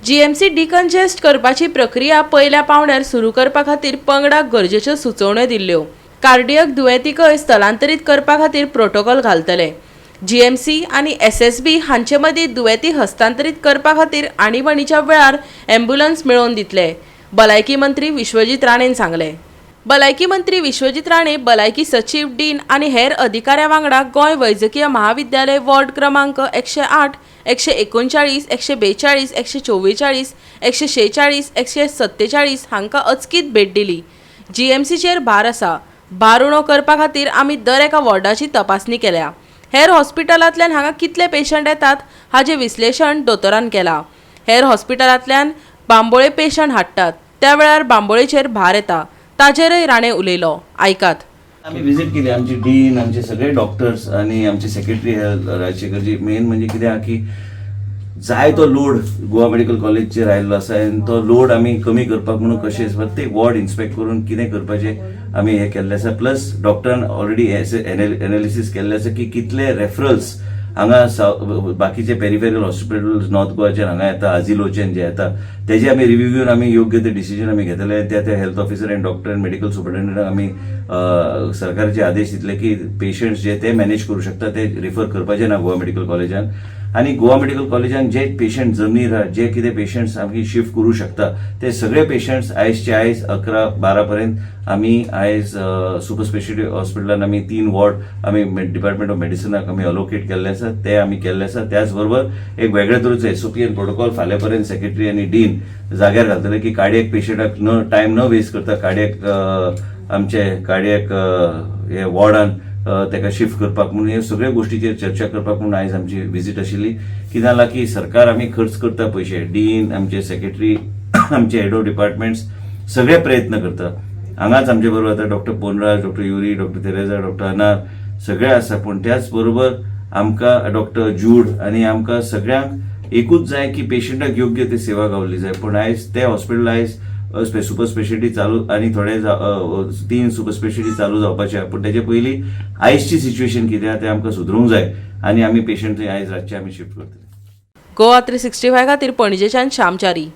GMC decongest करपाची प्रक्रिया पहिल्या पावंड्यार सुरू करपा खातीर पंगडाक गरजेच्यो सुचोवण्यो दिल्ल्यो। कार्डियक दुयेंतींकय स्थलांतरीत करपा खातीर प्रोटोकॉल घालतले। जीएमसी आनी एसएसबी हांचे मदीं दुयेंती हस्तांतरीत करपा खातीर आणीबाणीच्या वेळार अँब्युलन्स मेळोवन दितले, भलायकी मंत्री विश्वजीत राणेन सांगलें। भलायकी मंत्री विश्वजीत राणे, भलायकी सचिव, डीन आनी हेर अधिकाऱ्यां वांगडा गोंय वैजकीय महाविद्यालय वॉर्ड क्रमांक 108, 139, 142, 144, 146, 147 हांकां अचकीत भेट दिली। जीएमसीचेर भार आसा। भार उणो करपा खातीर आमी दर एका वॉर्डाची तपासणी केल्या। हेर हॉस्पिटलांतल्यान हांगा कितले पेशंट येतात हाचे विश्लेशण दोतोरान केलां। हेर हॉस्पिटलांतल्यान बांबोळे पेशंट हाडटात, त्या वेळार बांबोळेचेर भार येता, ताजेरय राणे उलयलो। आयकात। आम्ही विजिट केली, आमचे डीन, आमचे सगळे डॉक्टर्स आणि आमचे सेक्रेटरी हेल्थ राजशेखरजी। मेन म्हणजे कितें आहा की जाय तो लोड गोवा मेडिकल कॉलेजचेर आयिल्लो आसा आनी तो लोड आमी कमी करपाक म्हणून कशें प्रत्येक वॉर्ड इन्स्पेक्ट करून कितें करपाचें आमी हें केल्लें आसा। प्लस डॉक्टरान ऑलरेडी एनालिसीस केल्लें आसा की कितले रेफरल्स हांगा बाकीचे पेरिफेरल हॉस्पिटल्स नॉर्थ गोवाचे हांगा येता, आजिलोच्यान जे येता तेजे आमी रिव्यू घेवन आमी योग्य ते डिसिजन आमी घेतले। त्या हेल्थ ऑफिसर आनी डॉक्टर आनी मेडिकल सुपरिटेंडंटाक आमी सरकारचे आदेश दितले की पेशंट्स जे ते मॅनेज करूं शकता ते रिफर करपाचे ना गोवा मेडिकल कॉलेजान। आनी गोवा मेडिकल कॉलेजान जे पेशंट जमनीर आहा, जे कितें पेशंट्स आमी शिफ्ट करूं शकता ते सगळे पेशंट्स आयजचे आयज 11-12 पर्यंत आमी आयज सुपर स्पेशलिटी हॉस्पिटलान आमी 3 वॉर्ड आमी डिपार्टमेंट ऑफ मेडिसिनाक आमी अलोकेट केल्ले आसा, ते आमी केल्ले आसा। त्याच बरोबर एक वेगळे तरेचो एसओपी आनी प्रोटोकॉल फाल्यां पर्यंत सेक्रेटरी आनी डीन जाग्यार घालतले की कार्डियक पेशंटाक टायम न वेस्ट करता कार्डियक आमचे कार्डियक हे वॉर्डान तेका शिफ्ट करपाक म्हणून हे सगळ्या गोष्टीचेर चर्चा करपाक म्हणून आयज आमची विजीट आशिल्ली। कितें जाला की सरकार आमी खर्च करता पयशे, डीन, आमचे सेक्रेटरी, आमचे हेड ऑफ डिपार्टमेंट्स सगळे प्रयत्न करता। हांगाच आमचे बरोबर आता doctor Ponraj, doctor Yuri, doctor Tereza, doctor Anar सगळे आसा, पण त्याच बरोबर आमकां डॉक्टर जूड आनी आमकां सगळ्यांक एकूच जाय की पेशंटाक योग्य ती सेवा गावली जाय। पण आयज ते हॉस्पिटल आयज सुपर स्पेशलिटी चालू आनी थोडे 3 सुपर स्पेशलिटी चालू जावपाचे, पण तेजे पयलीं आयजची सिच्युएशन कितें आहा तें आमकां सुदरूंक जाय आनी आमी पेशंट आयज रातचे आमी शिफ्ट करतले। गोवा 365 खातीर पणजेच्यान श्यामचारी।